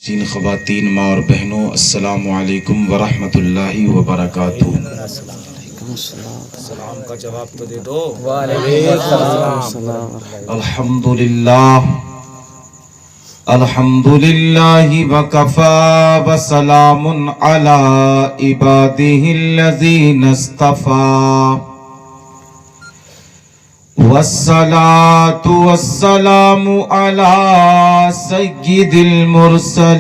جن خواتین ماں اور بہنوں، السلام علیکم ورحمۃ اللہ وبرکاتہ۔ سلام کا جواب تو دے دو۔ الحمدللہ الحمدللہ وکفی وسلام علی عبادہ الذین اصطفی، والصلاة والسلام على سید المرسلین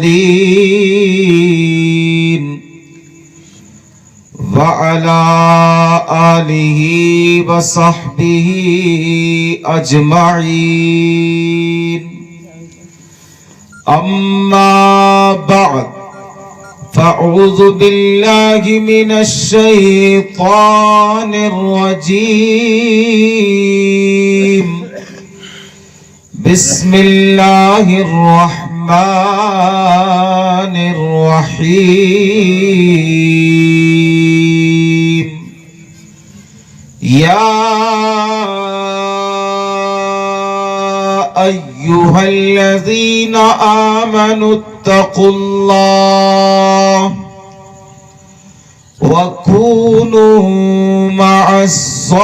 وعلى آلہ وصحبہ اجمعین، اما بعد فاعوذ باللہ من الشیطان الرجیم، بسم اللہ الرحمن الرحیم، یا ایہا الذین آمنوا اتقوا اللہ وَكُونُوا مَعَ الصَّادِقِينَ۔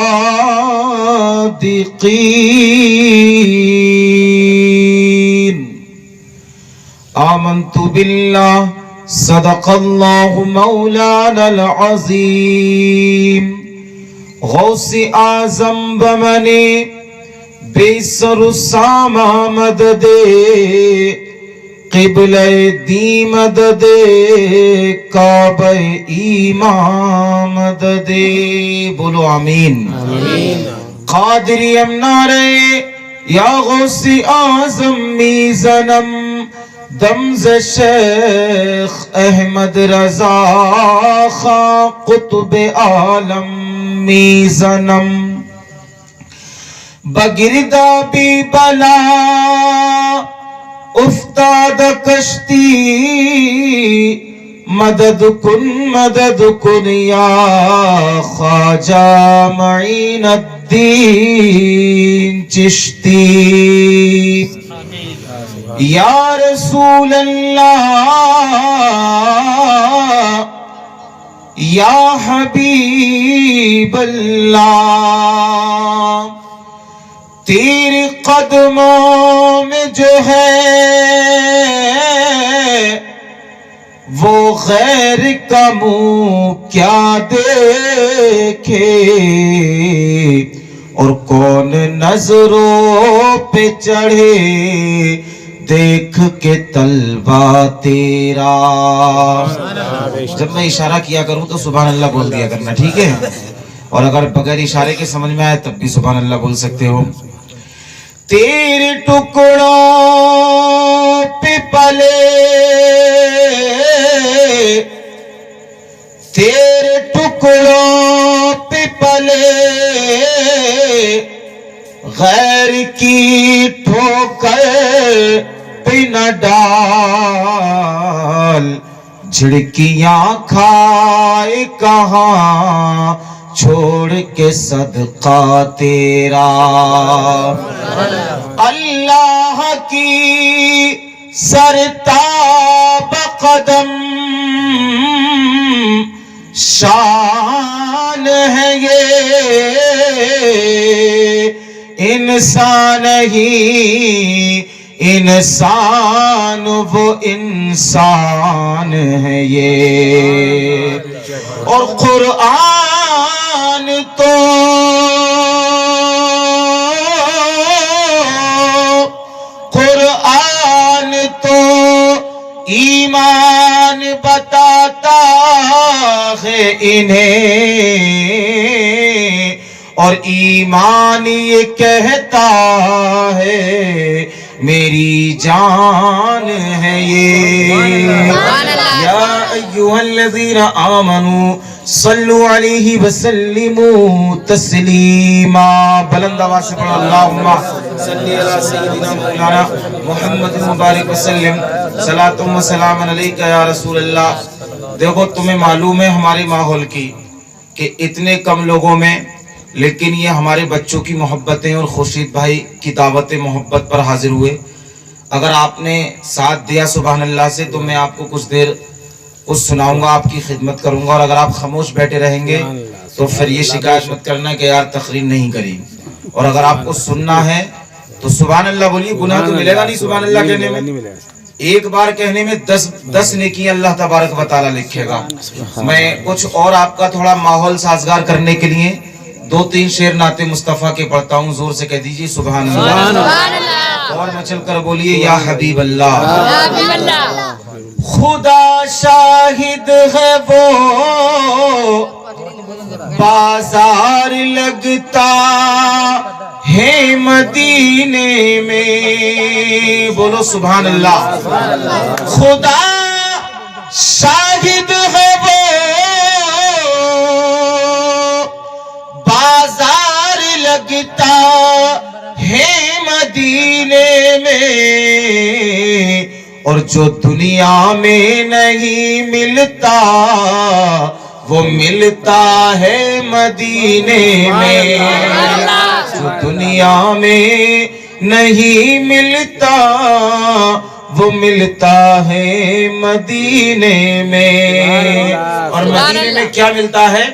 آمنت باللہ، صدق اللہ مولانا العظیم، غوث اعظم بمنے بے سر ساما مدد، قبلہ دی مدد، کعبہ ایمان مدد، بولو آمین۔ قادری امنارے یا غوث اعظم میزنم، دمز شیخ احمد رضا خان قطب عالم میزنم، بگردہ بھی بلا افتاد کشتی، مدد کن یا خواجہ معین الدین چشتی، یا رسول اللہ یا حبیب اللہ، تیرے قدموں میں جو ہے وہ غیر کا منہ کیا دیکھے، اور کون نظروں پہ چڑھے دیکھ کے طلبہ تیرا۔ جب میں اشارہ کیا کروں تو سبحان اللہ بول دیا کرنا، ٹھیک ہے؟ اور اگر بغیر اشارے کے سمجھ میں آئے تب بھی سبحان اللہ بول سکتے ہو۔ تیرے ٹکڑوں پہ پلے، تیرے ٹکڑوں پہ پلے، غیر کی ٹھوکر پہ نہ ڈال، جھڑکیاں کھائے کہاں چھوڑ کے صدقہ تیرا۔ اللہ کی سرتاب قدم شان ہے یہ، انسان نہیں انسان وہ انسان ہے یہ، اور قرآن تو ایمان بتاتا ہے انہیں، اور ایمان یہ کہتا ہے میری جان ہے یہ۔ یا ایھا الذین آمنوا صلو علیہ وسلموا تسلیما، بلند آواز سے پڑھو، اللہم صلی علی سیدنا مولانا محمد مبارک وسلم، صلاۃ و سلام علیک یا رسول اللہ۔ دیکھو تمہیں معلوم ہے ہمارے ماحول کی کہ اتنے کم لوگوں میں لیکن یہ ہمارے بچوں کی محبتیں اور خورشید بھائی کی دعوت محبت پر حاضر ہوئے۔ اگر آپ نے ساتھ دیا سبحان اللہ سے تو میں آپ کو کچھ دیر کچھ سناؤں گا، آپ کی خدمت کروں گا، اور اگر آپ خاموش بیٹھے رہیں گے تو پھر یہ شکایت مت کرنا کہ یار تقریر نہیں کری، اور اگر آپ کو سننا ہے تو سبحان اللہ بولیے، گناہ تو ملے گا نہیں سبحان اللہ کہنے میں، ایک بار کہنے میں 10 نیکی اللہ تبارک و تعالیٰ لکھے گا۔ میں کچھ اور آپ کا تھوڑا ماحول سازگار کرنے کے لیے 2-3 شعر نعت مصطفیٰ کے پڑھتا ہوں، زور سے کہہ دیجیے سبحان اللہ، اور مچل کر بولیے یا حبیب اللہ۔ خدا شاہد ہے وہ بازار لگتا ہے مدینے میں، بولو سبحان اللہ۔ خدا شاہد ہے وہ بازار لگتا ہے مدینے میں، اور جو دنیا میں نہیں ملتا وہ ملتا ہے مدینے میں، جو دنیا میں نہیں ملتا وہ ملتا ہے مدینے میں۔ اور مدینے میں کیا ملتا ہے؟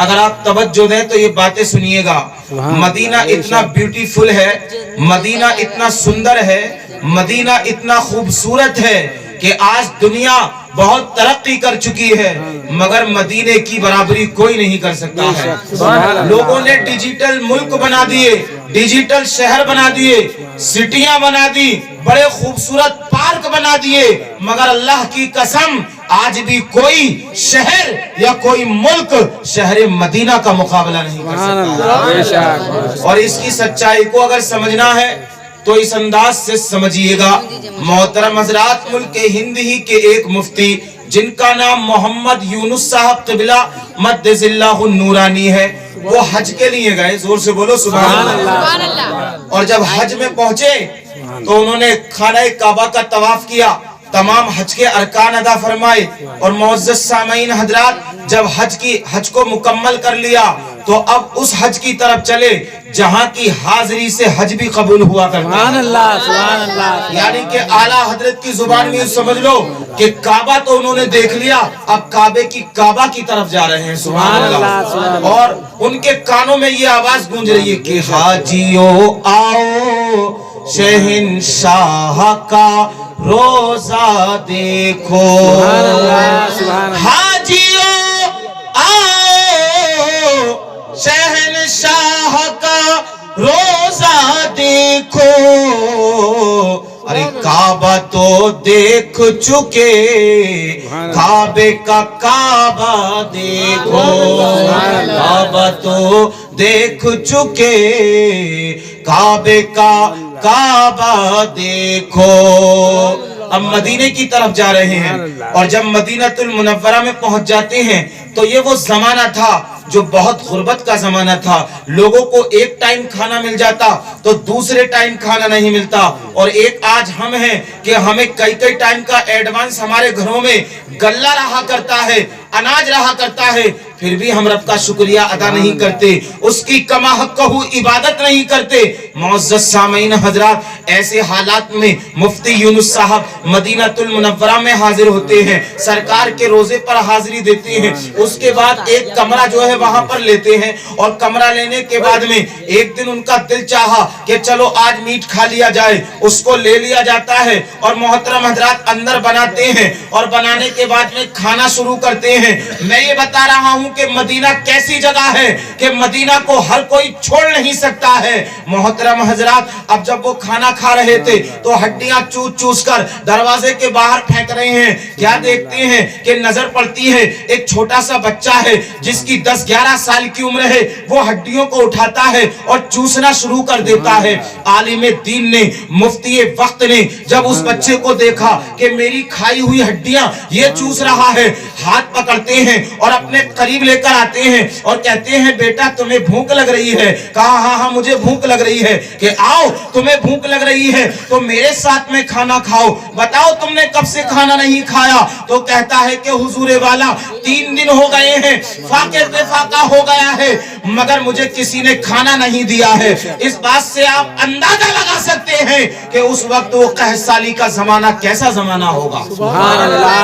اگر آپ توجہ دیں تو یہ باتیں سنیے گا۔ مدینہ اتنا بیوٹیفل ہے، مدینہ اتنا سندر ہے، مدینہ اتنا خوبصورت ہے کہ آج دنیا بہت ترقی کر چکی ہے، مگر مدینے کی برابری کوئی نہیں کر سکتا ہے۔ لوگوں نے ڈیجیٹل ملک بنا دیے، ڈیجیٹل شہر بنا دیے، سٹیاں بنا دی، بڑے خوبصورت پارک بنا دیے، مگر اللہ کی قسم آج بھی کوئی شہر یا کوئی ملک شہر مدینہ کا مقابلہ نہیں کر سکتا۔ اور اس کی سچائی کو اگر سمجھنا ہے تو اس انداز سے سمجھیے گا۔ محترم حضرات، ملک ہند ہی کے ایک مفتی جن کا نام محمد یونس صاحب قبلہ مدث اللہ النورانی ہے، وہ حج کے لیے گئے، زور سے بولو سبحان اللہ۔ اور جب حج میں پہنچے تو انہوں نے خانہ کعبہ کا طواف کیا، تمام حج کے ارکان ادا فرمائے، اور معزز سامعین حضرات جب حج کو مکمل کر لیا تو اب اس حج کی طرف چلے جہاں کی حاضری سے حج بھی قبول ہوا کرتا ہے۔ یعنی کہ اعلیٰ حضرت کی زبان میں سمجھ لو کہ کعبہ تو انہوں نے دیکھ لیا، اب کعبے کی کعبہ کی طرف جا رہے ہیں سبحان اللہ۔ اور ان کے کانوں میں یہ آواز گونج رہی ہے کہ حاجیو آؤ شہنشاہ کا روزہ دیکھو، حاجیو آؤ شہنشاہ کا روزہ دیکھو، ارے کعبہ تو دیکھ چکے کعبے کا کعبہ دیکھو، کعبہ تو دیکھ چکے کعبے کا کعبہ دیکھو۔ اب مدینے کی طرف جا رہے ہیں، اور جب مدینہ المنورہ میں پہنچ جاتے ہیں تو یہ وہ زمانہ تھا جو بہت غربت کا زمانہ تھا، لوگوں کو ایک ٹائم کھانا مل جاتا تو دوسرے ٹائم کھانا نہیں ملتا، اور ایک آج ہم ہیں کہ ہمیں کئی ٹائم کا ایڈوانس ہمارے گھروں میں غلہ رہا کرتا ہے، اناج رہا کرتا ہے، پھر بھی ہم رب کا شکریہ ادا نہیں کرتے، اس کی کما حقہ عبادت نہیں کرتے۔ معزز سامعین حضرات، ایسے حالات میں مفتی یونس صاحب مدینہ المنورہ میں حاضر ہوتے ہیں، سرکار کے روزے پر حاضری دیتے ہیں، اس کے بعد ایک کمرہ جو ہے وہاں پر لیتے ہیں، اور کمرہ لینے کے بعد میں ایک دن ان کا دل چاہا کہ چلو آج میٹ کھا لیا جائے، اس کو لے لیا جاتا ہے، اور محترم حضرات اندر بناتے ہیں، اور بنانے کے بعد میں کھانا شروع کرتے ہیں۔ میں یہ بتا رہا ہوں کہ مدینہ کیسی جگہ ہے کہ مدینہ کو ہر کوئی چھوڑ نہیں سکتا ہے۔ محترم حضرات، اب جب وہ کھانا کھا رہے تھے تو ہڈیاں چوس چوس کر دروازے کے باہر پھینک رہے ہیں، کیا دیکھتے ہیں کہ نظر پڑتی ہے ایک چھوٹا سا بچہ ہے جس کی 10-11 سال کی عمر ہے، وہ ہڈیوں کو اٹھاتا ہے اور چوسنا شروع کر دیتا ہے۔ عالم دین نے، مفتی وقت نے جب اس بچے کو دیکھا کہ میری کھائی ہوئی ہڈیاں یہ چوس رہا ہے، ہاتھ پکڑتے ہیں اور اپنے قریب قریب لے کر آتے ہیں اور کہتے ہیں بیٹا تمہیں بھوک لگ رہی ہے؟ کہا ہاں ہاں مجھے بھوک لگ رہی ہے. کہ آؤ تمہیں بھوک لگ رہی ہے تو میرے ساتھ میں کھانا کھاؤ. بتاؤ تم نے کب سے کھانا نہیں کھایا؟ تو کہتا ہے کہ حضور والا 3 دن ہو گئے ہیں, فاقے پہ فاقہ ہو گیا ہے, مگر مجھے کسی نے کھانا نہیں دیا ہے. اس بات سے آپ اندازہ لگا سکتے ہیں کہ اس وقت وہ قحط سالی کا زمانہ کیسا زمانہ ہوگا. سبحان اللہ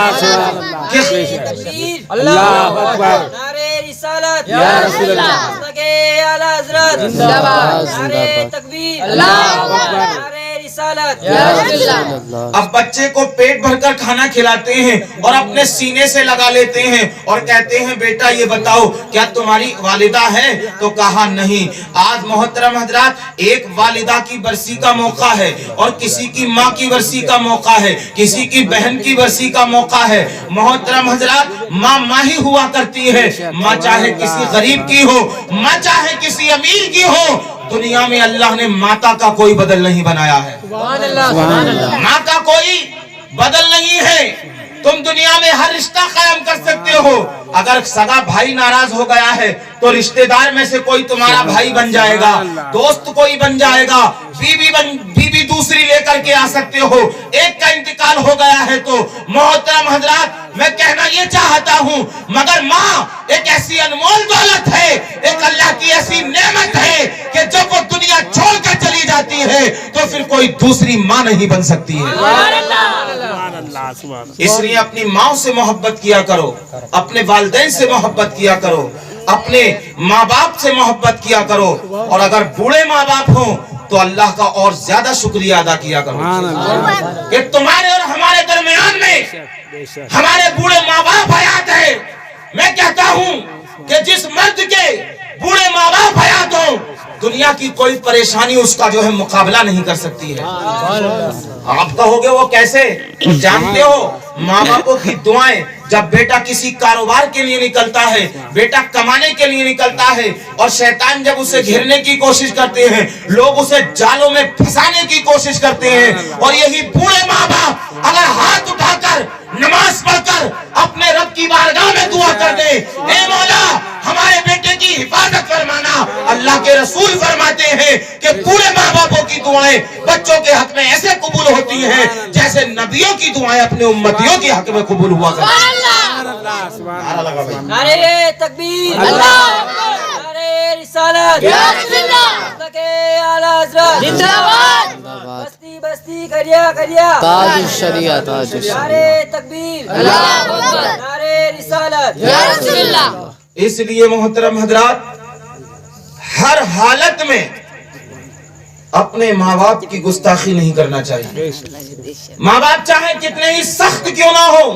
اللہ اکبر. نعرے رسالت یا رسول اللہ. مصطفی اعلی حضرت زندہ باد. نعرے تکبیر اللہ اکبر. نعرے رسالت یا رسول اللہ. اب بچے کو پیٹ بھر کر کھانا کھلاتے ہیں اور اپنے سینے سے لگا لیتے ہیں اور کہتے ہیں بیٹا یہ بتاؤ کیا تمہاری والدہ ہے؟ تو کہا نہیں. آج محترم حضرات ایک والدہ کی برسی کا موقع ہے اور کسی کی ماں کی برسی کا موقع ہے, کسی کی بہن کی برسی کا موقع ہے. محترم حضرات ماں ماں ہی ہوا کرتی ہے, ماں چاہے کسی غریب کی ہو, ماں چاہے کسی امیر کی ہو. دنیا میں اللہ نے ماتا کا کوئی بدل نہیں بنایا ہے. سبحان اللہ. ماں کا کوئی بدل نہیں ہے. تم دنیا میں ہر رشتہ قائم کر سکتے ہو. اگر سگا بھائی ناراض ہو گیا ہے تو رشتہ دار میں سے کوئی تمہارا بھائی بن جائے گا, دوست کوئی بن جائے گا, بیوی دوسری لے کر کے آ سکتے ہو. ایک کا انتقال ہو گیا ہے تو محترم حضرات میں کہنا یہ چاہتا ہوں مگر ماں ایک ایسی انمول دولت ہے, ایک اللہ کی ایسی نعمت ہے کہ جب وہ دنیا چھوڑ کر چلی جاتی ہے تو پھر کوئی دوسری ماں نہیں بن سکتی ہے. اس لیے اپنی ماں سے محبت کیا کرو, اپنے والدین سے محبت کیا کرو, اپنے ماں باپ سے محبت کیا کرو, اور اگر بوڑھے ماں باپ ہوں تو اللہ کا اور زیادہ شکریہ ادا کیا کرو کہ تمہارے اور ہمارے درمیان میں ہمارے بوڑھے ماں باپ حیات ہے. میں کہتا ہوں کہ جس مرد کے بوڑھے ماں باپ حیات ہوں دنیا کی کوئی پریشانی اس کا جو ہے مقابلہ نہیں کر سکتی ہے. آپ کہو گے وہ کیسے؟ جانتے ہو ماں باپوں کی دعائیں, جب بیٹا کسی کاروبار کے لیے نکلتا ہے, بیٹا کمانے کے لیے نکلتا ہے اور شیطان جب اسے گھیرنے کی کوشش کرتے ہیں, لوگ اسے جالوں میں پھنسانے کی کوشش کرتے ہیں, اور یہی بوڑھے ماں باپ اگر ہاتھ اٹھا کر نماز پڑھ کر اپنے رب کی بارگاہ میں دعا کر دے, اے مولا ہمارے بیٹے کی حفاظت فرمانا. اللہ کے رسول فرماتے ہیں کہ بوڑھے ماں باپوں کی دعائیں بچوں کے حق میں ایسے قبول ہوتی ہیں جیسے نبیوں کی دعائیں اپنے امتیوں کے حق میں قبول ہوا کرتی ہیں. نعرے تکبیر نعرے رسالت مصطفی اعلی حضرت زندہ باد. بستی بستی کریا کریا تاج الشریعہ تاج الشریعہ. نعرے تکبیر نعرے رسالت یا رسول اللہ. اس لیے محترم حضرات ہر حالت میں اپنے ماں باپ کی گستاخی نہیں کرنا چاہیے. ماں باپ چاہے کتنے ہی سخت کیوں نہ ہو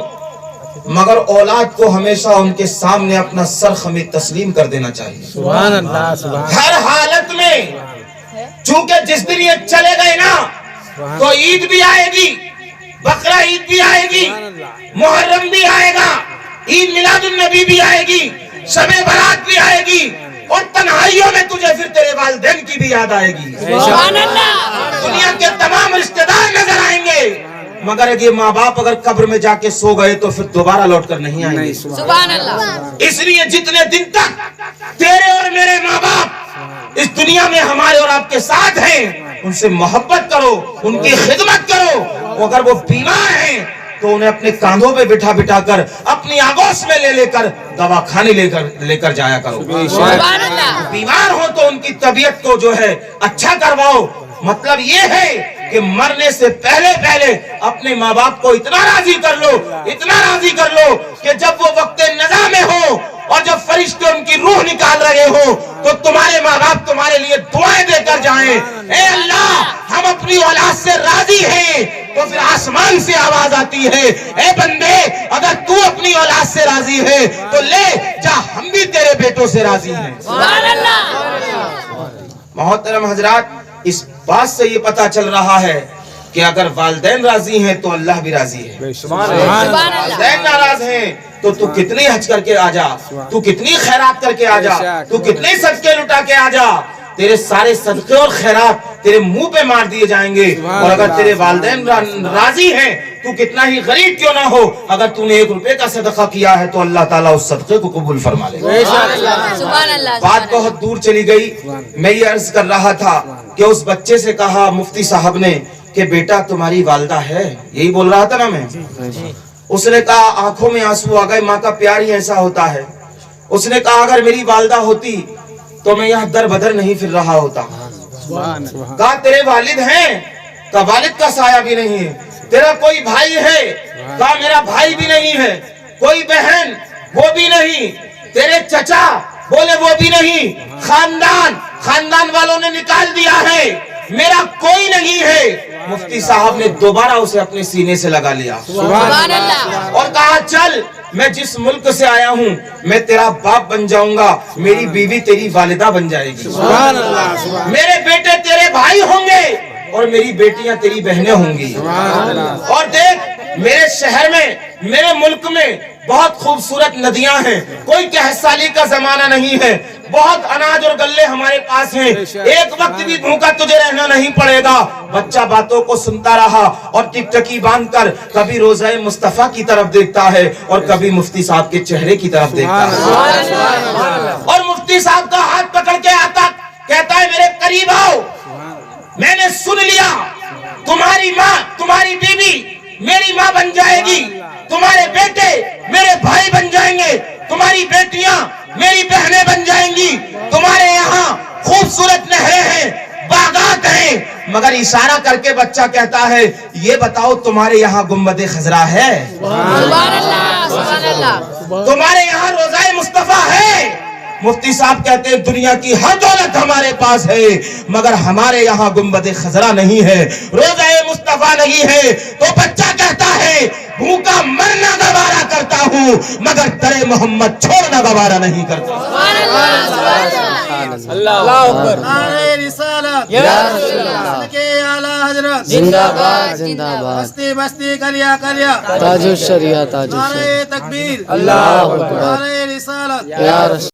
مگر اولاد کو ہمیشہ ان کے سامنے اپنا سر خمید تسلیم کر دینا چاہیے. سبحان اللہ. سبحان ہر حالت میں, چونکہ جس دن یہ چلے گئے نا تو عید بھی آئے گی, بقرہ عید بھی آئے گی, محرم بھی آئے گا, عید میلاد النبی بھی آئے گی, شب برات بھی آئے گی, اور تنہائیوں میں تجھے پھر تیرے والدین کی بھی یاد آئے گی. سبحان اللہ. دنیا کے تمام رشتہ دار نظر آئیں گے مگر یہ ماں باپ اگر قبر میں جا کے سو گئے تو پھر دوبارہ لوٹ کر نہیں آئیں گے. سبحان اللہ. اس لیے جتنے دن تک تیرے اور میرے ماں باپ اس دنیا میں ہمارے اور آپ کے ساتھ ہیں ان سے محبت کرو, ان کی خدمت کرو. اگر وہ بیمار ہیں تو انہیں اپنے کاندھوں پہ بٹھا بٹھا کر اپنی آگوش میں لے کر دوا خانے لے کر جایا کرو. سبحان اللہ. بیمار ہو تو ان کی طبیعت کو جو ہے اچھا کرواؤ. مطلب یہ ہے کہ مرنے سے پہلے اپنے ماں باپ کو اتنا راضی کر لو کہ جب وہ وقت نزا میں ہو اور جب فرشتے ان کی روح نکال رہے ہو تو تمہارے ماں باپ تمہارے لیے دعائیں دے کر جائیں, اے اللہ ہم اپنی اولاد سے راضی ہیں. تو پھر آسمان سے آواز آتی ہے, اے بندے اگر تو اپنی اولاد سے راضی ہے تو لے جا ہم بھی تیرے بیٹوں سے راضی ہیں. سبحان اللہ. محترم حضرات اس بات سے یہ پتا چل رہا ہے کہ اگر والدین راضی ہیں تو اللہ بھی راضی ہے. والدین ناراض ہیں تو کتنی حج کر کے آ جا, تو کتنی خیرات کر کے آ جا, تو کتنے صدقے لٹا کے آ جا, تیرے سارے صدقے اور خیرات تیرے منہ پہ مار دیے جائیں گے. اور اگر تیرے والدین راضی ہیں تو کتنا ہی غریب کیوں نہ ہو، اگر تو نے 1 روپے کا صدقہ کیا ہے تو اللہ تعالیٰ اس صدقے کو قبول فرما لے گا۔ سبحان اللہ بات بہت دور چلی گئی، میں یہ عرض کر رہا تھا کہ اس بچے سے کہا مفتی صاحب نے کہ بیٹا تمہاری والدہ ہے، یہی بول رہا تھا نا میں۔ اس نے کہا آنکھوں میں آنسو آ گئے، ماں کا پیار ہی ایسا ہوتا ہے۔ اس نے کہا اگر میری والدہ ہوتی تو میں یہاں در بدر نہیں پھر رہا ہوتا۔ کہا تیرے والد ہیں؟ کہا والد کا سایہ بھی نہیں ہے۔ تیرا کوئی بھائی ہے؟ کہا میرا بھائی بھی نہیں ہے۔ کوئی بہن؟ وہ بھی نہیں۔ تیرے چچا؟ بولے وہ بھی نہیں۔ خاندان والوں نے نکال دیا ہے، میرا کوئی نہیں ہے۔ مفتی صاحب نے دوبارہ اسے اپنے سینے سے لگا لیا سبحان اللہ اور کہا چل میں جس ملک سے آیا ہوں میں تیرا باپ بن جاؤں گا، میری بیوی تیری والدہ بن جائے گی، میرے بیٹے تیرے بھائی ہوں گے اور میری بیٹیاں تیری بہنیں ہوں گی۔ اور دیکھ میرے شہر میں، میرے ملک میں بہت خوبصورت ندیاں ہیں، کوئی قحط سالی کا زمانہ نہیں ہے، بہت اناج اور گلے ہمارے پاس ہیں، ایک وقت بھی بھوکا تجھے رہنا نہیں پڑے گا۔ بچہ باتوں کو سنتا رہا اور ٹک ٹکی باندھ کر کبھی روضہ مصطفیٰ کی طرف دیکھتا ہے اور کبھی مفتی صاحب کے چہرے کی طرف دیکھتا ہے، اور مفتی صاحب کا ہاتھ پکڑ کے آتا کہتا ہے میرے قریب آؤ، میں نے سن لیا تمہاری ماں تمہاری بیوی میری ماں بن جائے گی، تمہارے بیٹے میرے بھائی بن جائیں گے، تمہاری بیٹیاں میری بہنیں بن جائیں گی، تمہارے یہاں خوبصورت نہریں ہیں، باغات ہیں، مگر اشارہ کر کے بچہ کہتا ہے یہ بتاؤ تمہارے یہاں گنبد خضرا ہے؟ سبحان اللہ سبحان اللہ تمہارے یہاں روضہ مصطفیٰ ہے؟ مفتی صاحب کہتے ہیں دنیا کی ہر دولت ہمارے پاس ہے مگر ہمارے یہاں گنبد خضرا نہیں ہے، روضہ مصطفیٰ نہیں ہے۔ تو بچہ کہتا ہے بھوکا مرنا گوارا کرتا ہوں مگر در محمد چھوڑنا گوارا نہیں کرتا۔ سبحان اللہ سبحان اللہ اللہ اکبر نعرہ رسالت یا رسول اللہ کے اعلی حضرت زندہ باد زندہ باد بستی بستی کلیا کلیا تاج الشریعہ تاج نعرہ تکبیر اللہ اکبر نعرہ رسالت یا رسول